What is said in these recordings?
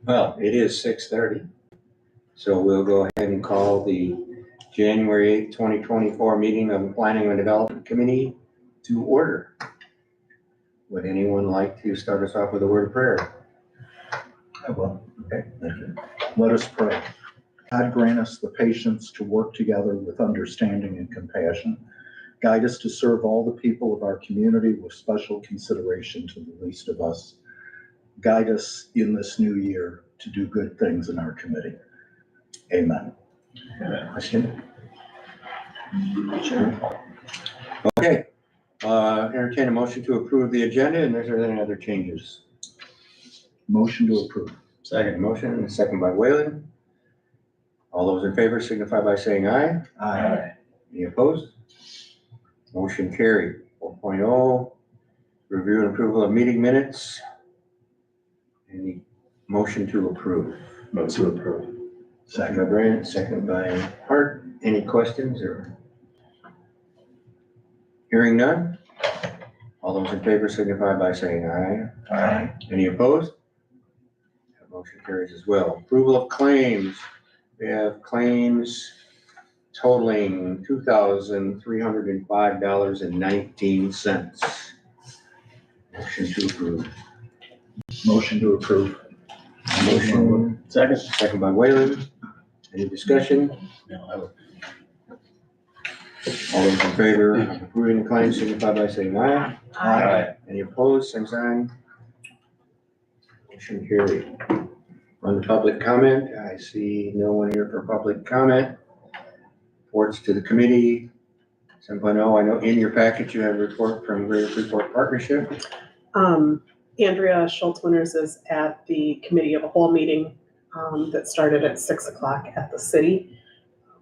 Well, it is 6:30, so we'll go ahead and call the January 8th, 2024 meeting of the Planning and Development Committee to order. Would anyone like to start us off with a word of prayer? I will. Okay, thank you. Let us pray. God, grant us the patience to work together with understanding and compassion. Guide us to serve all the people of our community with special consideration to the least of us. Guide us in this new year to do good things in our committee. Amen. Question? Sure. Okay, entertain a motion to approve the agenda, and is there any other changes? Motion to approve. Second motion, and a second by Whalen. All those in favor signify by saying aye. Aye. Any opposed? Motion carried. 4.0, review and approval of meeting minutes. Any motion to approve? Motion to approve. Second by Brand, second by Hart. Any questions or? Hearing none. All those in favor signify by saying aye. Aye. Any opposed? That motion carries as well. Approval of claims. We have claims totaling $2,305.19. Motion to approve. Motion to approve. Motion. Second. Second by Whalen. Any discussion? No, I would. All those in favor of approving the claims signify by saying aye. Aye. Any opposed, same sign. Motion carried. On the public comment, I see no one here for public comment. Reports to the committee. 7.0, I know in your package you have a report from Greater Freeport Partnership. Andrea Schultz-Winters is at the committee of a whole meeting that started at 6 o'clock at the city.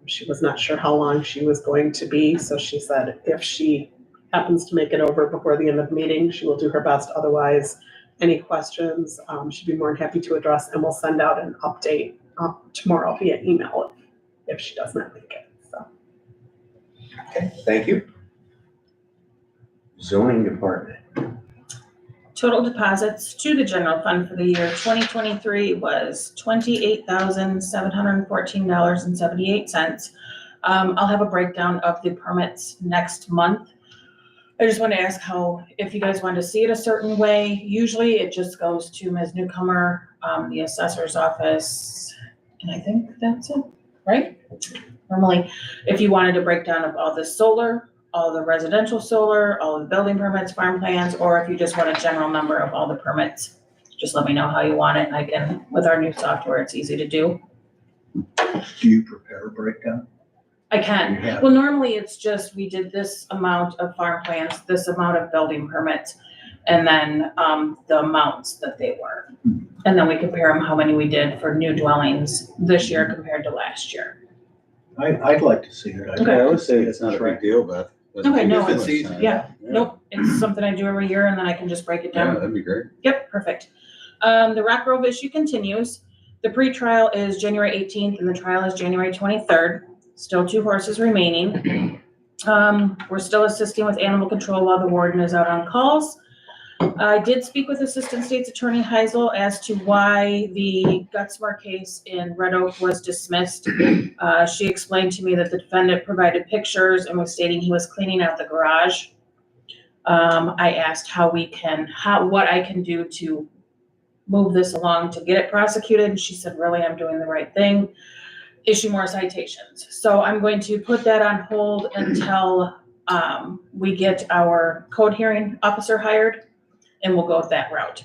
She was not sure how long she was going to be, so she said if she happens to make it over before the end of the meeting, she will do her best. Otherwise, any questions, she'd be more than happy to address, and we'll send out an update tomorrow via email if she does not make it. So. Okay, thank you. Zoning Department. Total deposits to the general fund for the year 2023 was $28,714.78. I'll have a breakdown of the permits next month. I just want to ask if you guys want to see it a certain way. Usually it just goes to Ms. Newcomer, the assessor's office, and I think that's it, right? Normally, if you wanted a breakdown of all the solar, all the residential solar, all the building permits, farm plans, or if you just want a general number of all the permits, just let me know how you want it. I can, with our new software, it's easy to do. Do you prepare a breakdown? I can. Yeah. Well, normally it's just, we did this amount of farm plans, this amount of building permits, and then the amounts that they were. And then we compare them, how many we did for new dwellings this year compared to last year. I'd like to see it. Okay. I would say it's not a big deal, Beth. Okay, no, If it's easy. yeah. Nope, it's something I do every year and then I can just break it Yeah, down. that'd be great. Yep, perfect. The Rock Grove issue continues. The pre-trial is January 18th and the trial is January 23rd. Still 2 horses remaining. We're still assisting with animal control while the warden is out on calls. I did speak with Assistant State's Attorney Heisel as to why the Gutzmer case in Red Oak was dismissed. She explained to me that the defendant provided pictures and was stating he was cleaning out the garage. I asked what I can do to move this along to get it prosecuted, and she said, really, I'm doing the right thing. Issue more citations. So I'm going to put that on hold until we get our code hearing officer hired, and we'll go with that route.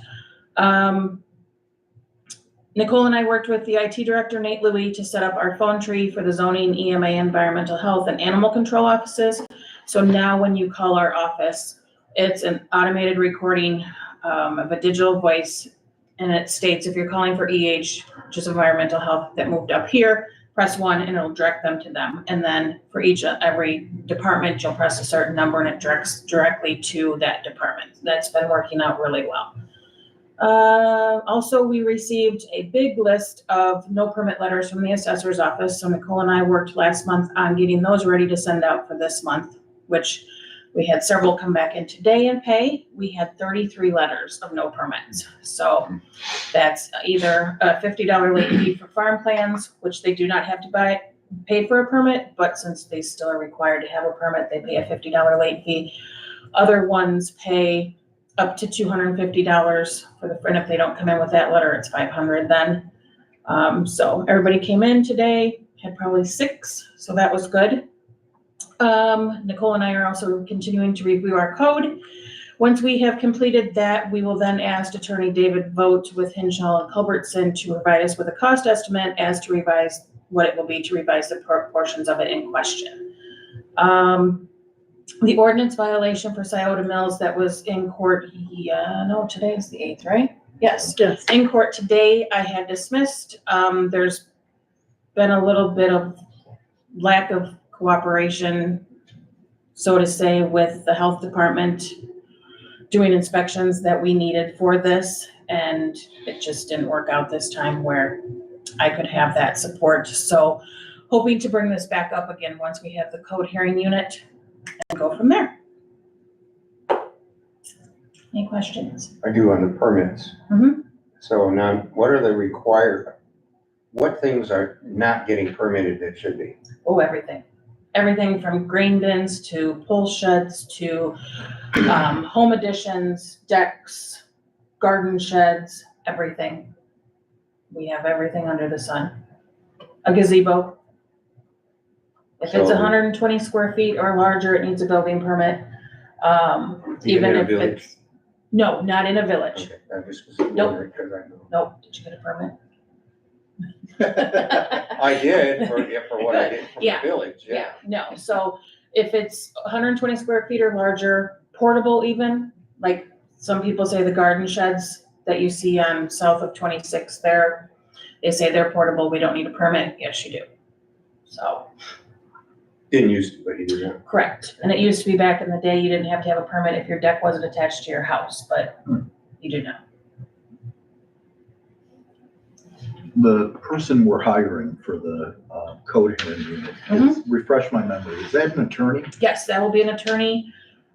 Nicole and I worked with the IT director, Nate Louie, to set up our phone tree for the zoning, EMA, environmental health, and animal control offices. So now when you call our office, it's an automated recording of a digital voice, and it states if you're calling for EH, just environmental health, that moved up here, press 1 and it'll direct them to them. And then for every department, you'll press a certain number and it directs directly to that department. That's been working out really well. Also, we received a big list of no permit letters from the assessor's office. So Nicole and I worked last month on getting those ready to send out for this month, which We had several come back in today and pay. We had 33 letters of no permits. So that's either a $50 late fee for farm plans, which they do not have to pay for a permit, but since they still are required to have a permit, they pay a $50 late fee. Other ones pay up to $250 and if they don't come in with that letter, it's $500 then. So everybody came in today, had probably 6, so that was good. Nicole and I are also continuing to review our code. Once we have completed that, we will then ask Attorney David Vogt with Hinshaw and Culbertson to provide us with a cost estimate as to revise what it will be to revise the portions of it in question. The ordinance violation for Scioto Mills that was in court, no, today is the 8th, right? Yes. Yes. In court today, I had dismissed. There's been a little bit of lack of cooperation, so to say, with the health department doing inspections that we needed for this, and it just didn't work out this time where I could have that support. So hoping to bring this back up again once we have the code hearing unit and go from there. Any questions? I do on the permits. Mhm. So now, what are what things are not getting permitted that should be? Oh, everything. Everything from grain bins to pole sheds to home additions, decks, garden sheds, everything. We have everything under the sun. A gazebo. If it's So- 120 square feet or larger, it needs a building permit. Even in a if village? it's, no, not in a village. Okay, I just was Nope. wondering, because I know. Nope, did you get a permit? I did for what I did from the Yeah. village, yeah. Yeah, no, so if it's 120 square feet or larger, portable even, like some people say the garden sheds that you see on south of 26 there, they say they're portable, we don't need a permit. Yes, you do. So, Didn't used to, but you do now. correct. And it used to be back in the day, you didn't have to have a permit if your deck wasn't attached to your house, but you do now. The person we're hiring for the code hearing unit, refresh my memory, is that an attorney? Yes, that will be an attorney.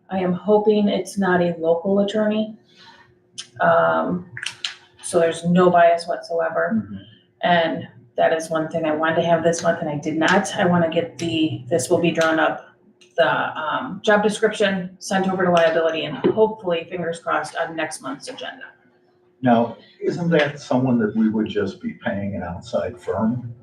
I am hoping it's not a local attorney. So there's no bias whatsoever. And that is one thing I wanted to have this month and I did not. I want to get this will be drawn up, the job description sent over to liability and hopefully, fingers crossed, on next month's agenda. Now, isn't that someone that we would just be paying an outside firm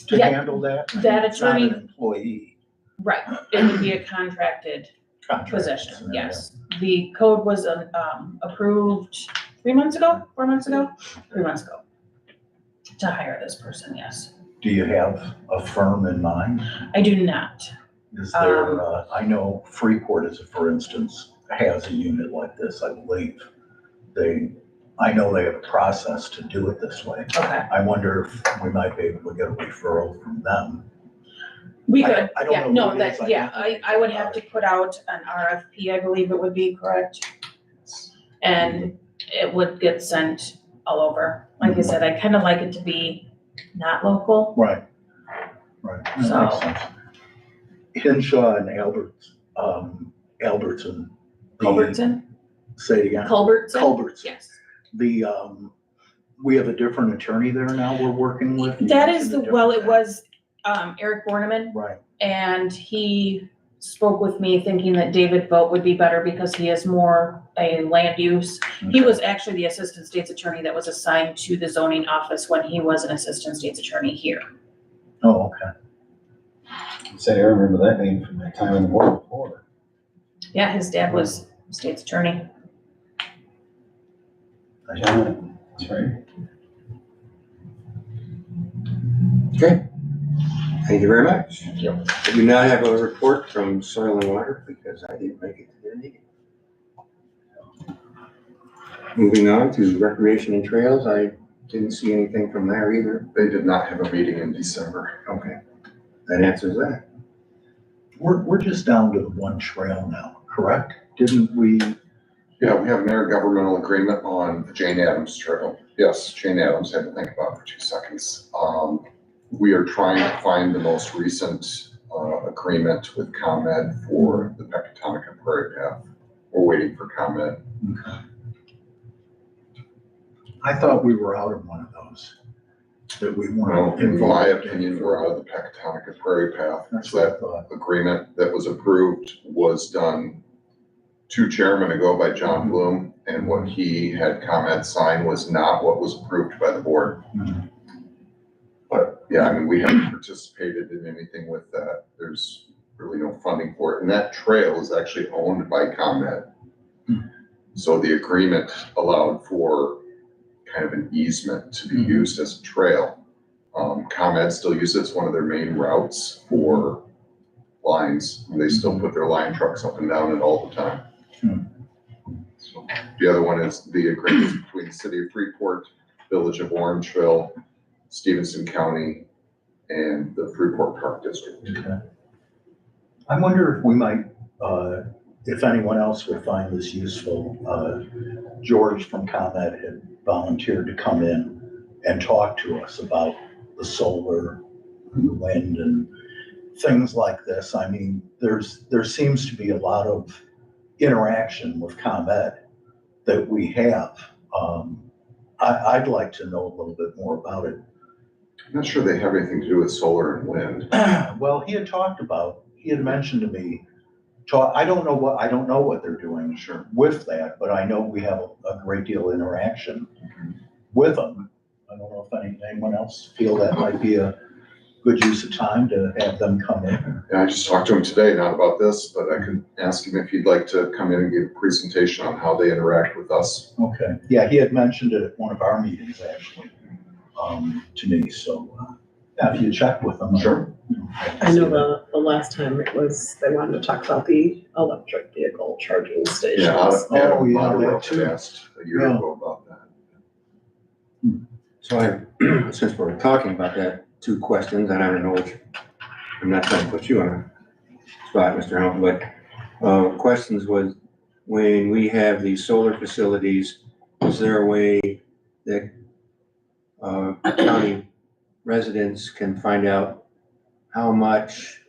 to Yeah, handle that? that It's not attorney- an employee Right, it would be a contracted contract. position, scenario. yes. The code was approved 3 months ago, 4 months ago, 3 months ago. To hire this person, yes. Do you have a firm in mind? I do not. Is there, I know Freeport for instance, has a unit like this, I believe. I know they have a process to do it this way. Okay. I wonder if we might be able to get a referral from them. We I could, don't know yeah, who no, it that, is. I yeah, don't I would have to put out an RFP, I believe it would be, correct? And it would get sent all over. Like I said, I kind of like it to be not local. Right. That So- makes sense. Hinshaw and Albertson. Culbertson? Say it again. Culbertson? Culbertson. Yes. We have a different attorney there now we're working with. You That is mentioned a well, it different was Eric Borneman, Right. and he spoke with me thinking that David Vogt would be better because he is more a land use. He Okay. was actually the assistant state's attorney that was assigned to the zoning office when he was an assistant state's attorney here. Oh, okay. Say, I remember that name from my time in World War. Yeah, his dad was state's attorney. John, that's right. Okay. Thank you very much. Thank you. I do not have a report from Soil and Water because I didn't make it to their meeting. Moving on to Recreation and Trails, I didn't see anything from there either. They did not have a meeting in December. Okay, that answers that. We're just down to the one trail now, correct? Didn't we? Yeah, we have an intergovernmental agreement on the Jane Addams Trail. Yes, Jane Addams, had to think about it for 2 seconds. We are trying to find the most recent agreement with ComEd for the Pecatonica Prairie Path. We're waiting for ComEd. Okay. I thought we were out of one of those, that we Well, weren't in involved. my opinion, we're out of the Pecatonica Prairie Path. That's what I That thought. agreement that was approved was done 2 chairmen ago by John Bloom, and what he had ComEd sign was not what was approved by the board. Mhm. But yeah, I mean, we haven't participated in anything with that. There's really no funding for it. And that trail is actually owned by ComEd. So the agreement allowed for kind of an easement to be used as a trail. ComEd still uses it as one of their main routes for lines. And they still put their line trucks up and down it all the time. So the other one is the agreement between the city of Freeport, village of Orangeville, Stephenson County, and the Freeport Park District. Okay. I wonder if we might, if anyone else would find this useful. George from ComEd had volunteered to come in and talk to us about the solar, and the wind, and things like this. I mean, there seems to be a lot of interaction with ComEd that we have. I'd like to know a little bit more about it. I'm not sure they have anything to do with solar and wind. Well, he had mentioned to me, I don't know what they're doing Sure. with that, but I know we have a great deal of interaction with them. I don't know if anyone else feel that might be a good use of time to have them come in. And I just talked to him today, not about this, but I could ask him if he'd like to come in and give a presentation on how they interact with us. Okay, yeah, he had mentioned it at one of our meetings, actually, to me, so, yeah, if you check with them. Sure. I know the last time it was, they wanted to talk about the electric vehicle charging stations. Yeah, Oh, Adam yeah, Monroe that too. had asked a year Yeah. ago about that. So since we're talking about that, 2 questions, and I don't know which, I'm not trying to put you on a spot, Mr. Helm, but questions was, when we have these solar facilities, is there a way that county residents can find out how much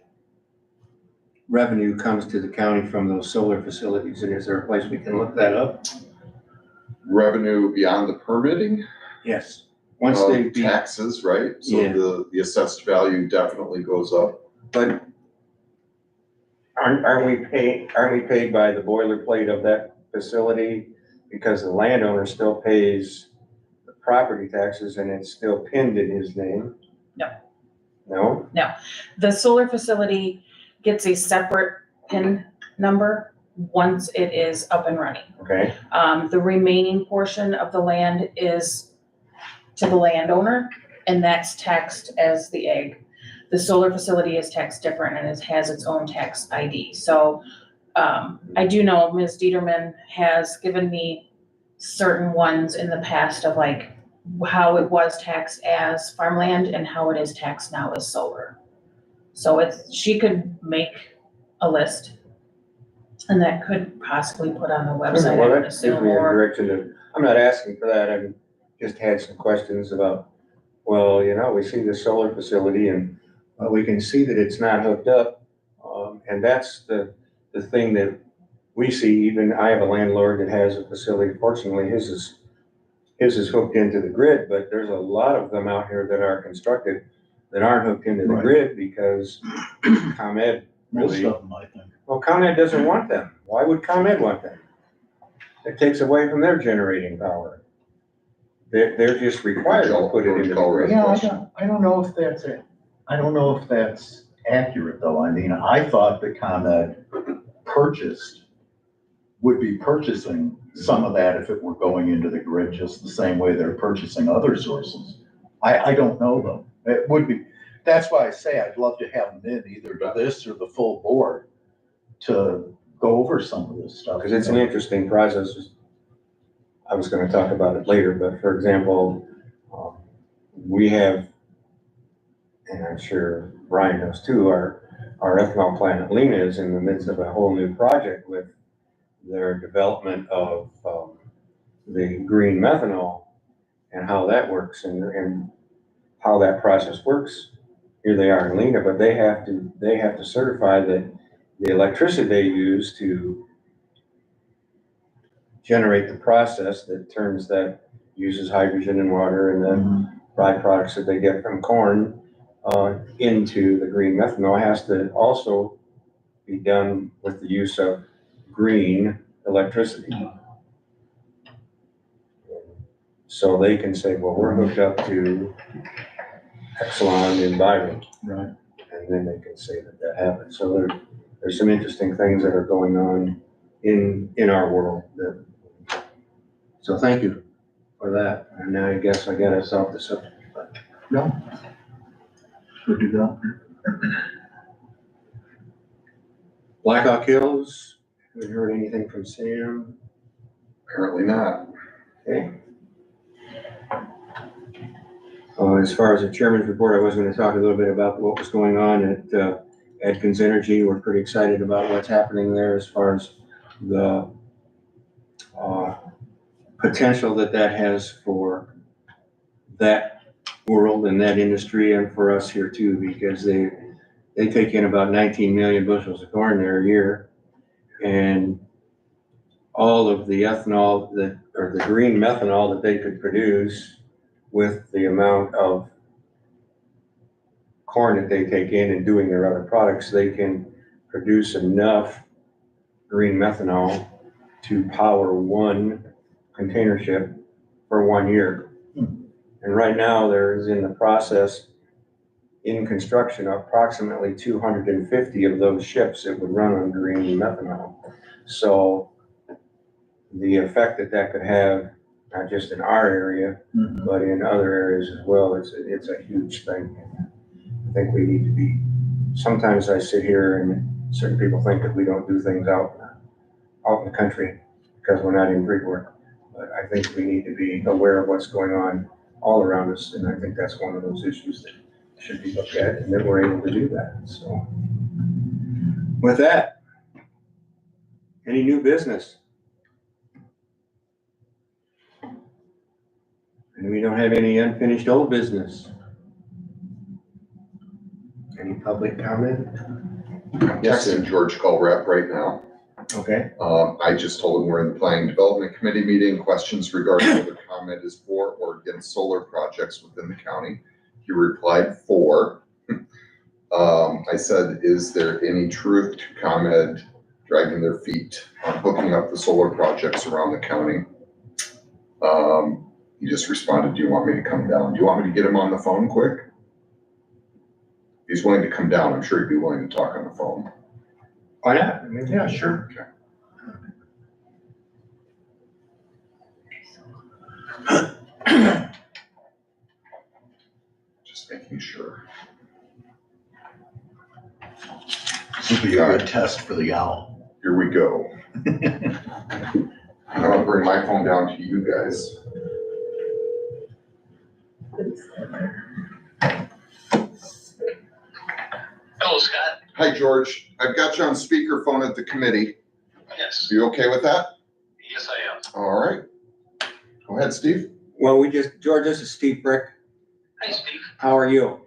revenue comes to the county from those solar facilities? And is there a place we can look that up? Revenue beyond the permitting? Yes. Once they be, Taxes, right? So Yeah. the assessed value definitely goes up. but aren't we paid by the boilerplate of that facility? Because the landowner still pays the property taxes and it's still pinned in his name? No. No? The solar facility gets a separate PIN number once it is up and running. Okay, The remaining portion of the land is to the landowner, and that's taxed as the ag. The solar facility is taxed different and it has its own tax ID. So I do know Ms. Dieterman has given me certain ones in the past of like how it was taxed as farmland and how it is taxed now as solar. So she could make a list and that could possibly put on the website, I well, would that gives assume, me a or, direction to, I'm not asking for that, I just had some questions about, well, we see the solar facility and we can see that it's not hooked up. And that's the thing that we see. Even I have a landlord that has a facility. Fortunately, his is hooked into the grid, but there's a lot of them out here that are constructed that aren't hooked into the Right. grid because ComEd Most really, of them, I think. well, ComEd doesn't want them. Why would ComEd want them? It takes away from their generating power. They're just required to put it into the grid. Yeah, I don't know if that's it. I don't know if that's accurate, though. I mean, I thought that ComEd would be purchasing some of that if it were going into the grid, just the same way they're purchasing other sources. I don't know, though. It would be, that's why I say I'd love to have them in either to this or the full board to go over some of this stuff. Because it's an interesting process. I was gonna talk about it later, but for example, we have, and I'm sure Brian knows too, our ethanol plant at Lena is in the midst of a whole new project with their development of the green methanol and how that works and how that process works. here they are in Lena, but they have to certify that the electricity they use to generate the process that uses hydrogen and water and then byproducts that they get from corn into the green methanol has to also be done with the use of green electricity. So they can say, well, we're hooked up to Exelon in Byron. Right. And then they can say that happened. So there's some interesting things that are going on in our world. So thank you for that. And now I guess I got us off the subject. No. We'll do that. Blackhawk Hills, haven't heard anything from Sam. Apparently not. Okay. As far as the chairman's report, I was going to talk a little bit about what was going on at Adkins Energy. We're pretty excited about what's happening there as far as the potential that has for that world and that industry and for us here too, because they take in about 19 million bushels of corn there a year, and all of the ethanol or the green methanol that they could produce with the amount of corn that they take in and doing their other products, they can produce enough green methanol to power one container ship for 1 year. And right now there is in the process, in construction, approximately 250 of those ships that would run on green methanol. So the effect that could have, not just in our area, but in other areas as well, it's a huge thing. I think we need to be, sometimes I sit here and certain people think that we don't do things out in the country because we're not in Freeport. But I think we need to be aware of what's going on all around us, and I think that's one of those issues that should be looked at, and that we're able to do that. So with that, any new business? And we don't have any unfinished old business. Any public comment? I'm Yes, sir. texting George Colrap right now. Okay. I just told him we're in the Planning Development Committee meeting. Questions regarding whether ComEd is for or against solar projects within the county. He replied for. I said, is there any truth to ComEd dragging their feet on hooking up the solar projects around the county? He just responded, do you want me to come down? Do you want me to get him on the phone quick? If he's willing to come down, I'm sure he'd be willing to talk on the phone. Why not? I mean, yeah, sure. Okay. Just making sure. This will be a good test for the owl. Here we go. I'm gonna bring my phone down to you guys. Hello, Scott. Hi, George. I've got you on speakerphone at the committee. Yes. You okay with that? Yes, I am. All right. Go ahead, Steve. Well, George, this is Steve Brick. Hey, Steve. How are you?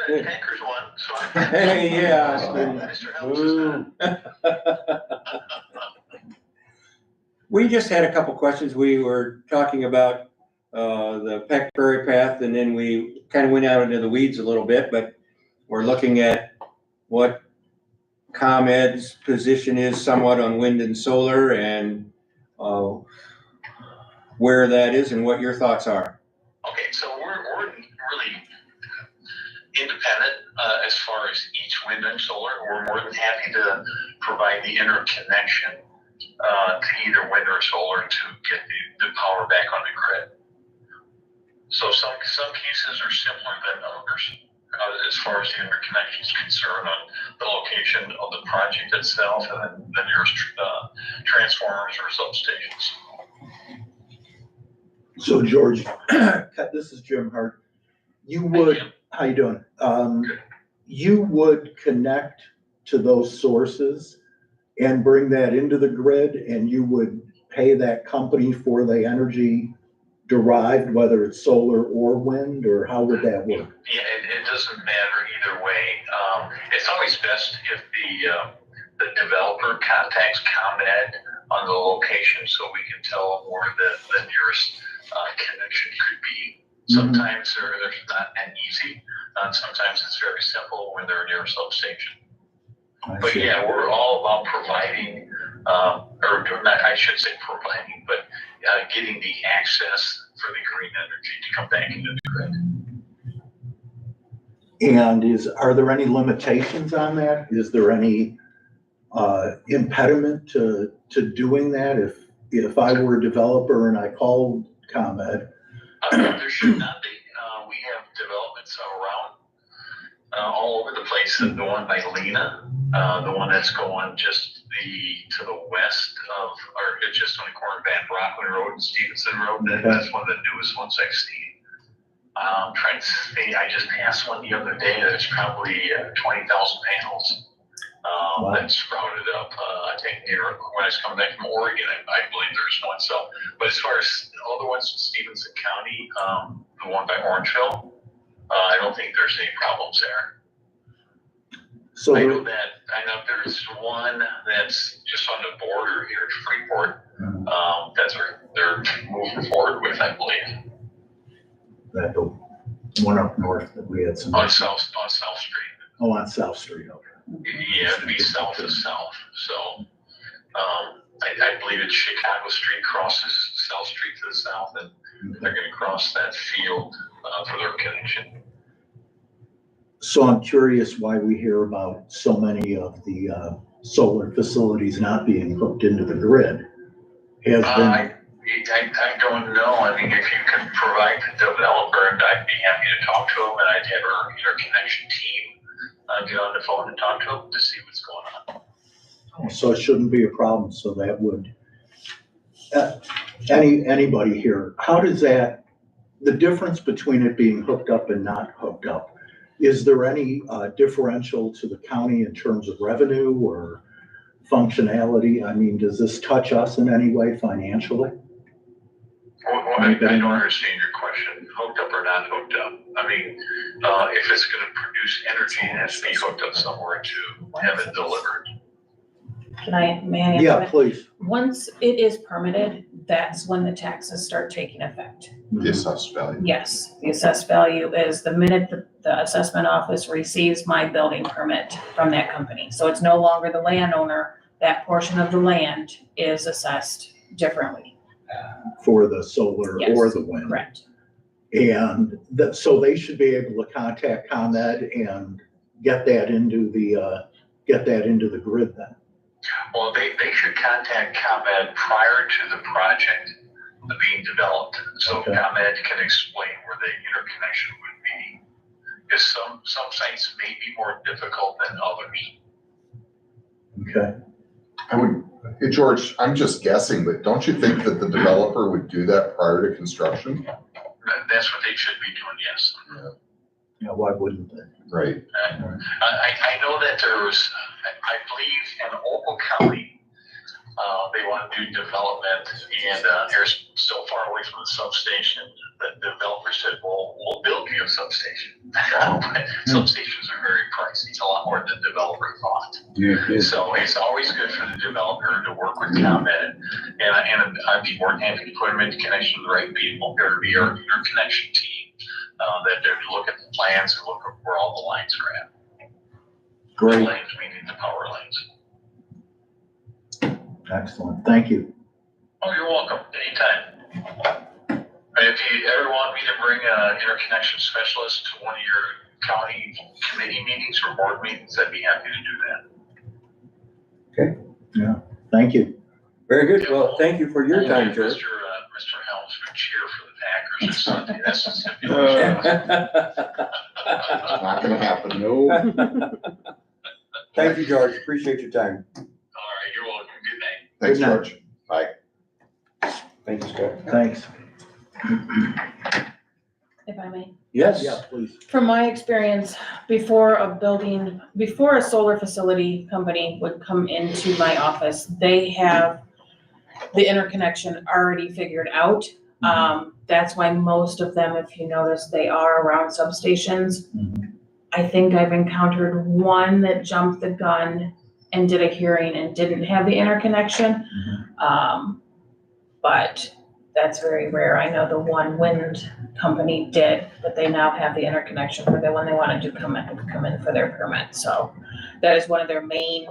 Good. Good. Tankers won, so. Hey, yeah. Mr. Helms is not. We just had a couple questions. We were talking about the Peck Prairie Path, and then we kind of went out into the weeds a little bit, but we're looking at what ComEd's position is somewhat on wind and solar, and where that is and what your thoughts are. Okay, so we're really independent as far as each wind and solar. We're more than happy to provide the interconnection to either wind or solar to get the power back on the grid. So some cases are simpler than others as far as the interconnection is concerned on the location of the project itself and the nearest transformers or substations. So George, this is Jim Hart. You would, how you doing? You would connect to those sources and bring that into the grid, and you would pay that company for the energy derived, whether it's solar or wind, or how would that work? Yeah, it does doesn't matter either way. It's always best if the developer contacts ComEd on the location so we can tell them where the nearest connection could be. Sometimes there's not that easy. Sometimes it's very simple when they're near a substation. But yeah, we're all about providing, or not, I should say providing, but getting the access for the green energy to come back into the grid. And are there any limitations on that? Is there any impediment to doing that? If I were a developer and I called ComEd? There should not be. We have developments around all over the place. The one by Lena, the one that's going just to the west of, or it's just on the corner of Van Rockland Road and Stephenson Road. That's one of the newest ones I've seen. I'm trying to say, I just passed one the other day that's probably 20,000 panels. Wow. That's sprouted up. I think near when I was coming back from Oregon, I believe there's one. So, but as far as all the ones in Stephenson County, the one by Orangeville, I don't think there's any problems there. So I know there's one that's just on the border here at Freeport. That's where they're moving forward with, I believe. that the one up north that we had some. On South Street. Oh, on South Street, okay. Yeah, it'd be south to south. So, I believe it's Chicago Street crosses South Street to the south, and they're going to cross that field for their connection. So I'm curious why we hear about so many of the solar facilities not being hooked into the grid. Has been. I don't know. I mean, if you could provide the developer, I'd be happy to talk to him, and I'd have our interconnection team get on the phone and talk to him to see what's going on. So it shouldn't be a problem. So that would, anybody here, how does that, the difference between it being hooked up and not hooked up, is there any differential to the county in terms of revenue or functionality? I mean, does this touch us in any way financially? Well, I don't understand your question. Hooked up or not hooked up? I mean, if it's going to produce energy, it has to be hooked up somewhere to have it delivered. May I answer Yeah, that? please. Once it is permitted, that's when the taxes start taking effect. The assessed value. Yes, the assessed value is the minute the assessment office receives my building permit from that company. So it's no longer the landowner. That portion of the land is assessed differently. For the solar Yes, or the wind. Correct. And so they should be able to contact ComEd and get that into the grid then. Well, they should contact ComEd prior to the project being developed, so Okay. ComEd can explain where the interconnection would be. Because some sites may be more difficult than others. Okay. Hey, George, I'm just guessing, but don't you think that the developer would do that prior to construction? That's what they should be doing, yes. Yeah, why wouldn't they? Right. I know that there was, I believe in Opal County, they want to do development, and they're so far away from the substation that the developer said, well, we'll build you a substation. But substations are very pricey. It's a lot more than the developer thought. So it's always good for the developer to work with ComEd, and I'd be more than happy to put them into connection with the right people. There would be our interconnection team that they look at the plans and look at where all the lines are at. Great. The lanes, meaning the power lanes. Excellent. Thank you. Oh, you're welcome. Anytime. And if you ever want me to bring an interconnection specialist to one of your county committee meetings or board meetings, I'd be happy to do that. Thank you. Very good. Well, thank you for your time, George. Mr. Helms would cheer for the Packers this Sunday. That's the stipulation. Not gonna happen. No. Thank you, George. Appreciate your time. All right, you're welcome. Good night. Thanks, Good night. George. Bye. Thank you, Scott. Thanks. If I may. Yes. Yeah, please. From my experience, before a solar facility company would come into my office, they have the interconnection already figured out. That's why most of them, if you notice, they are around substations. I think I've encountered one that jumped the gun and did a hearing and didn't have the interconnection. But that's very rare. I know the one wind company did, but they now have the interconnection for when they wanted to come in for their permit. So that is one of their main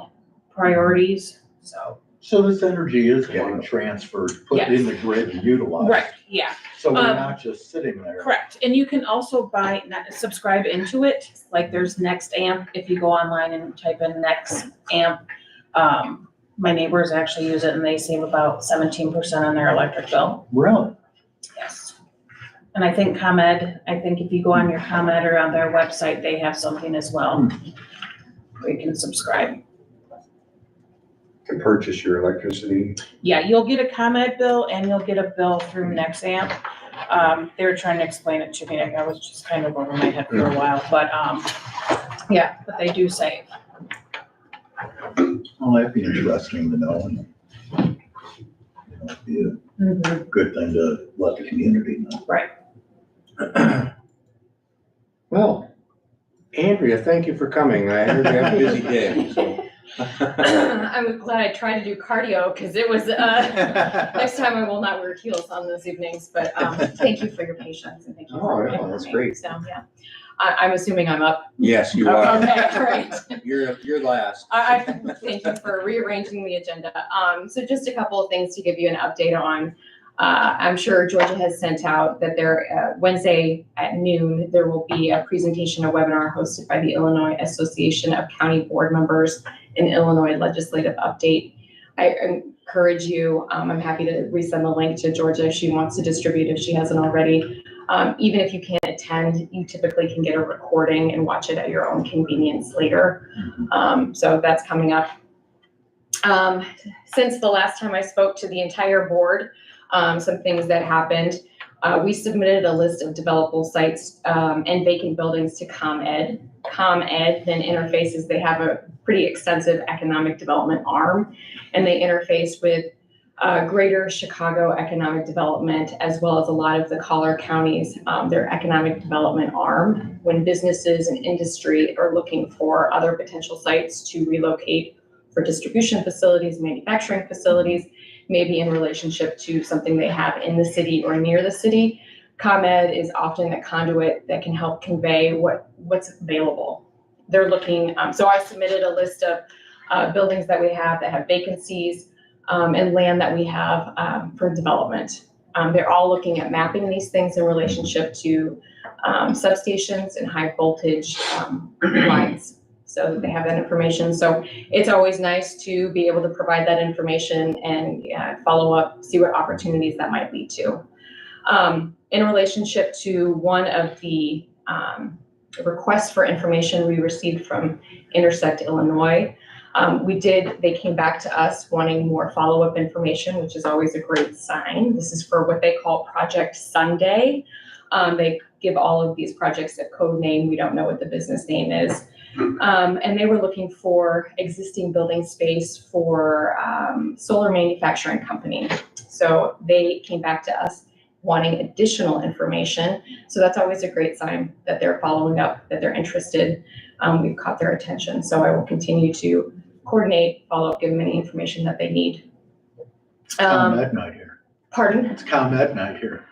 priorities, so. So this energy is getting transferred, put in the grid and utilized. Right, yeah, So we're not just sitting there. correct. And you can also subscribe into it. Like there's Next Amp. If you go online and type in Next Amp, my neighbors actually use it and they save about 17% on their electric bill. Really? Yes. And I think ComEd, if you go on your ComEd or on their website, they have something as well where you can subscribe. To purchase your electricity. Yeah, you'll get a ComEd bill and you'll get a bill through Nexamp. They were trying to explain it to me, like I was just kind of over my head for a while, but, yeah, but they do save. Well, that'd be interesting to know. It'd be a good thing to let the community know. Right. Well, Andrea, thank you for coming. I heard you have a busy day, so. I'm glad I tried to do cardio because it was, next time I will not wear heels on those evenings, but thank you for your patience and thank you for Oh, that's great. So, yeah. I'm assuming I'm up. Yes, you are. Okay, all right. You're last. I thank you for rearranging the agenda. So just a couple of things to give you an update on. I'm sure Georgia has sent out that there, Wednesday at noon, there will be a presentation, a webinar hosted by the Illinois Association of County Board Members, an Illinois legislative update. I encourage you, I'm happy to resend the link to Georgia if she wants to distribute, if she hasn't already. Even if you can't attend, you typically can get a recording and watch it at your own convenience later. So that's coming up. Since the last time I spoke to the entire board, some things that happened. We submitted a list of developable sites and vacant buildings to ComEd. ComEd then interfaces, they have a pretty extensive economic development arm, and they interface with Greater Chicago Economic Development, as well as a lot of the collar counties, their economic development arm, when businesses and industry are looking for other potential sites to relocate for distribution facilities, manufacturing facilities, maybe in relationship to something they have in the city or near the city. ComEd is often a conduit that can help convey what's available. They're looking, so I submitted a list of buildings that we have that have vacancies and land that we have for development. They're all looking at mapping these things in relationship to substations and high voltage lines, so that they have that information. So it's always nice to be able to provide that information and follow up, see what opportunities that might lead to. In relationship to one of the requests for information we received from Intersect Illinois, they came back to us wanting more follow-up information, which is always a great sign. This is for what they call Project Sunday. They give all of these projects a code name. We don't know what the business name is. And they were looking for existing building space for solar manufacturing company. So they came back to us wanting additional information. So that's always a great sign that they're following up, that they're interested. We've caught their attention. So I will continue to coordinate, follow up, give them any information that they need. ComEd night here. Pardon? It's ComEd night here.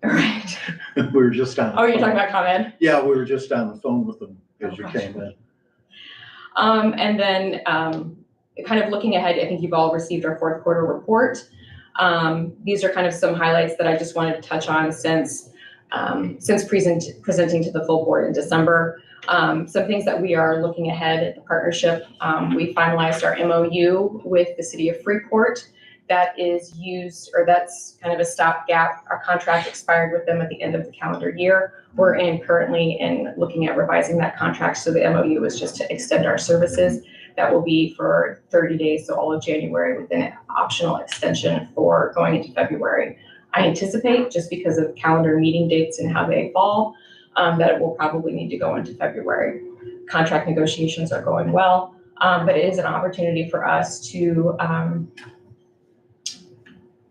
All right. We were just on. Oh, you're talking about ComEd? Yeah, we were just on the phone with them as you came in. And then kind of looking ahead, I think you've all received our fourth quarter report. These are kind of some highlights that I just wanted to touch on since presenting to the full board in December. Some things that we are looking ahead at the partnership. We finalized our MOU with the city of Freeport. That is used, or that's kind of a stopgap. Our contract expired with them at the end of the calendar year. We're currently looking at revising that contract. So the MOU is just to extend our services. That will be for 30 days, so all of January, with an optional extension for going into February. I anticipate, just because of calendar meeting dates and how they fall, that it will probably need to go into February. Contract negotiations are going well, but it is an opportunity for us to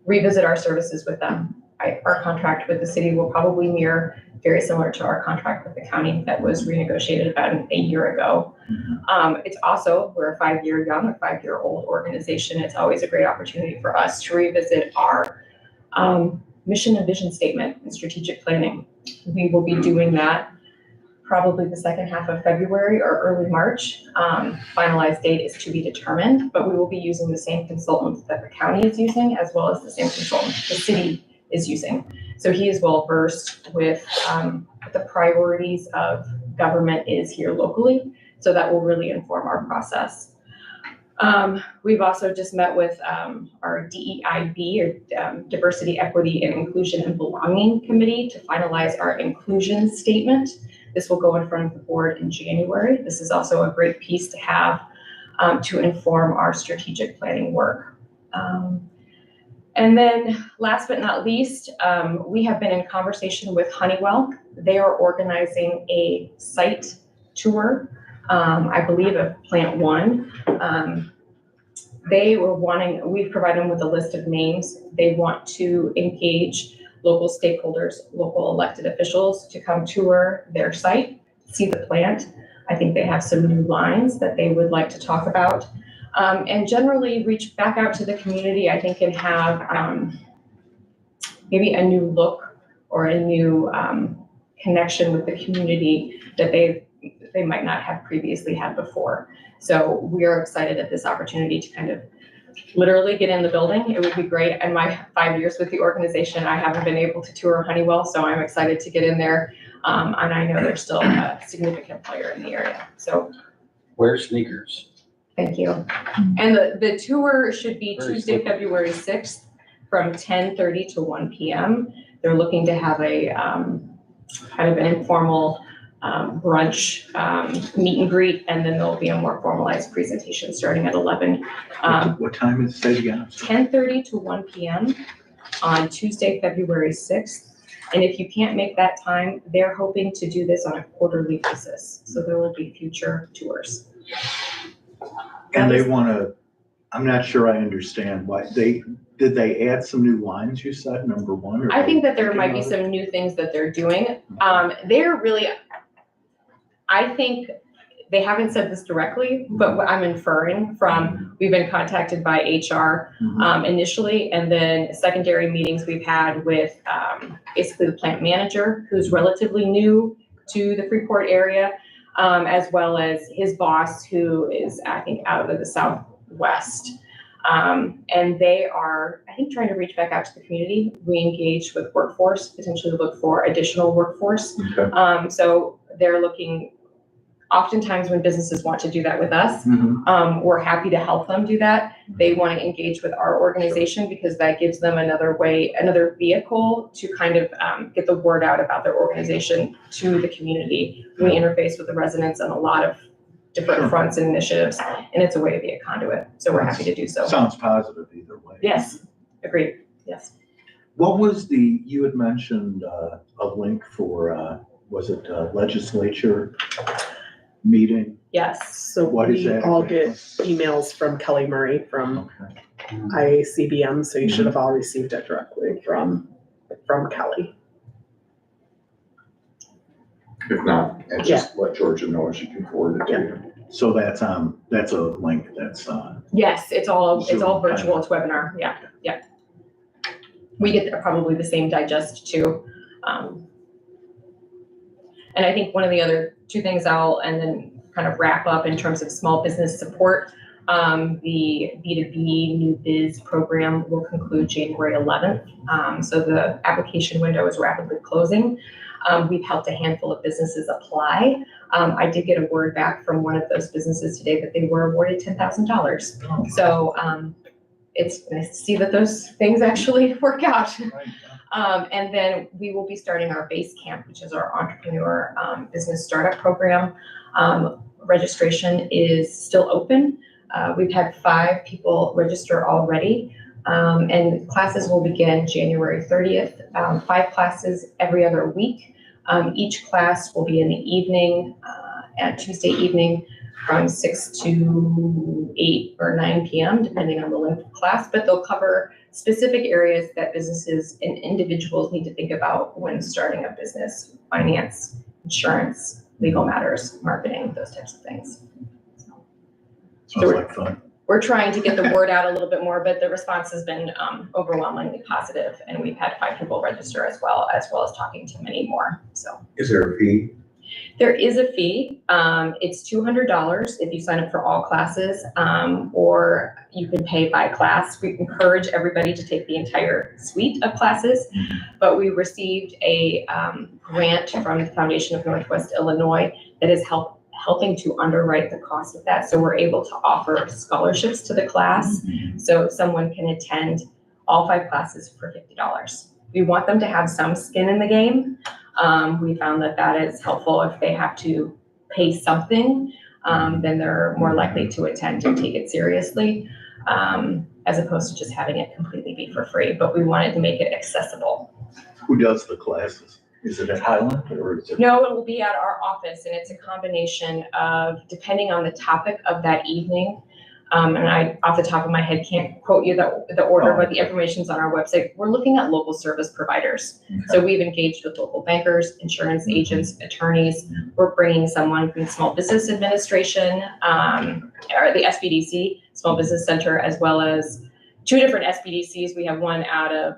revisit our services with them. our contract with the city will probably mirror very similar to our contract with the county that was renegotiated about a year ago. It's also, we're a 5-year young or 5-year-old organization. It's always a great opportunity for us to revisit our mission and vision statement and strategic planning. We will be doing that probably the second half of February or early March. Finalized date is to be determined, but we will be using the same consultant that the county is using, as well as the same consultant the city is using. So he is well versed with what the priorities of government is here locally. So that will really inform our process. We've also just met with our DEIB, or Diversity, Equity, and Inclusion and Belonging Committee, to finalize our inclusion statement. This will go in front of the board in January. This is also a great piece to have to inform our strategic planning work. And then last but not least, we have been in conversation with Honeywell. They are organizing a site tour, I believe of Plant 1. They were wanting, we've provided them with a list of names. They want to engage local stakeholders, local elected officials to come tour their site, see the plant. I think they have some new lines that they would like to talk about. And generally reach back out to the community, I think, and have maybe a new look or a new connection with the community that they might not have previously had before. So we are excited at this opportunity to kind of literally get in the building. It would be great. In my 5 years with the organization, I haven't been able to tour Honeywell, so I'm excited to get in there. And I know they're still a significant player in the area. So Wear sneakers. thank you. And the tour should be Very Tuesday, simple. February 6th from 10:30 to 1 p.m. They're looking to have a kind of an informal brunch, meet and greet, and then there'll be a more formalized presentation starting at 11. What time is it again? 10:30 to 1 p.m. on Tuesday, February 6th. And if you can't make that time, they're hoping to do this on a quarterly basis. So there will be future tours. And they want to, I'm not sure I understand why, did they add some new lines, you said, number one? Or I think that there thinking might be of it? some new things that they're doing. They're really, I think, they haven't said this directly, but what I'm inferring from, we've been contacted by HR initially, and then secondary meetings we've had with basically the plant manager, who's relatively new to the Freeport area, as well as his boss, who is, I think, out of the Southwest. And they are, I think, trying to reach back out to the community, re-engage with workforce, potentially look for additional workforce. Okay. So they're looking, oftentimes when businesses want to do that with us, we're happy to help them do that. They want to engage with our organization because that gives them another way, another vehicle to kind of get the word out about their organization to the community. We interface with the residents on a lot of different fronts and initiatives, and it's a way to be a conduit. So we're happy to do so. Sounds positive either way. Yes, agreed. Yes. What was you had mentioned a link for, was it legislature meeting? Yes. So What is we that? all get emails from Kelly Murray from Okay. ICBM, so you should have all received it directly from Kelly. If not, and just let Georgia know she can forward it to you. So that's a link that's on. Yes, it's all Zoom virtual. kind It's webinar. Yeah, yeah. We get probably the same digest too. And I think one of the other two things and then kind of wrap up in terms of small business support, the B2B New Biz program will conclude January 11th. So the application window is rapidly closing. We've helped a handful of businesses apply. I did get a word back from one of those businesses today that they were awarded $10,000. So it's nice to see that those things actually work out. And then we will be starting our base camp, which is our entrepreneur business startup program. Registration is still open. We've had 5 people register already. And classes will begin January 30th, 5 classes every other week. Each class will be in the evening, at Tuesday evening from 6 to 8 or 9 p.m., depending on the length of class, but they'll cover specific areas that businesses and individuals need to think about when starting a business: finance, insurance, legal matters, marketing, those types of things. Sounds like fun. We're trying to get the word out a little bit more, but the response has been overwhelmingly positive, and we've had 5 people register as well as talking to many more. So Is there a fee? there is a fee. It's $200 if you sign up for all classes, or you can pay by class. We encourage everybody to take the entire suite of classes, but we received a grant from the Foundation of Northwest Illinois that is helping to underwrite the cost of that. So we're able to offer scholarships to the class. So someone can attend all 5 classes for $50. We want them to have some skin in the game. We found that is helpful. If they have to pay something, then they're more likely to attend and take it seriously, as opposed to just having it completely be for free. But we wanted to make it accessible. Who does the classes? Is it at Highland or is it? No, it will be at our office, and it's a combination of, depending on the topic of that evening. And I, off the top of my head, can't quote you the order, but the information's on our website. We're looking at local service providers. So we've engaged with local bankers, insurance agents, attorneys. We're bringing someone from the Small Business Administration, or the SBDC, Small Business Center, as well as 2 different SBDCs. We have one out of,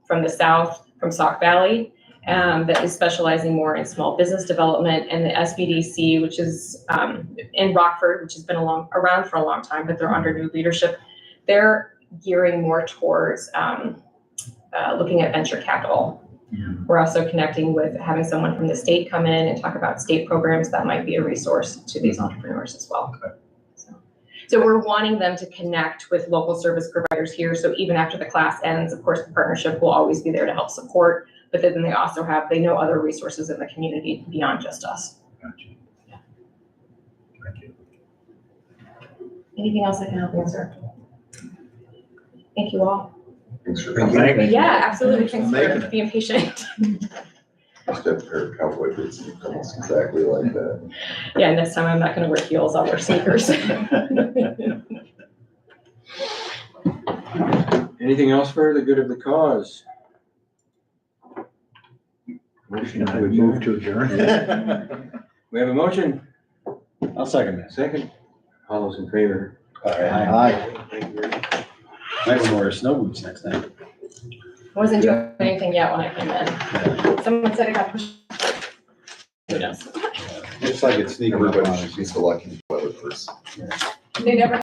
from the south, from Sauk Valley, that is specializing more in small business development, and the SBDC, which is in Rockford, which has been around for a long time, but they're under new leadership. They're gearing more towards looking at venture capital. We're also connecting with having someone from the state come in and talk about state programs that might be a resource to these entrepreneurs as well. So we're wanting them to connect with local service providers here. So even after the class ends, of course, the partnership will always be there to help support. But then they also they know other resources in the community beyond just us. Gotcha. Thank you. Anything else I can help answer? Thank you all. Thanks for Thank coming. you. Yeah, absolutely. Thanks Thanks for for making it. being patient. Just have a pair of cowboy boots and you almost exactly like that. Yeah, next time I'm not going to wear heels, I'll wear sneakers. Anything else for the good of the cause? Motion Can I to move adjourn. to adjourn? We have a motion, I'll second that. second. All those in favor? Aye. Thank you very much. Might want to wear snow boots next time. I wasn't doing anything yet when I came in. Someone said it got pushed. Who knows? Looks like it's sneaking up on Everybody us. should be selecting weather person. They never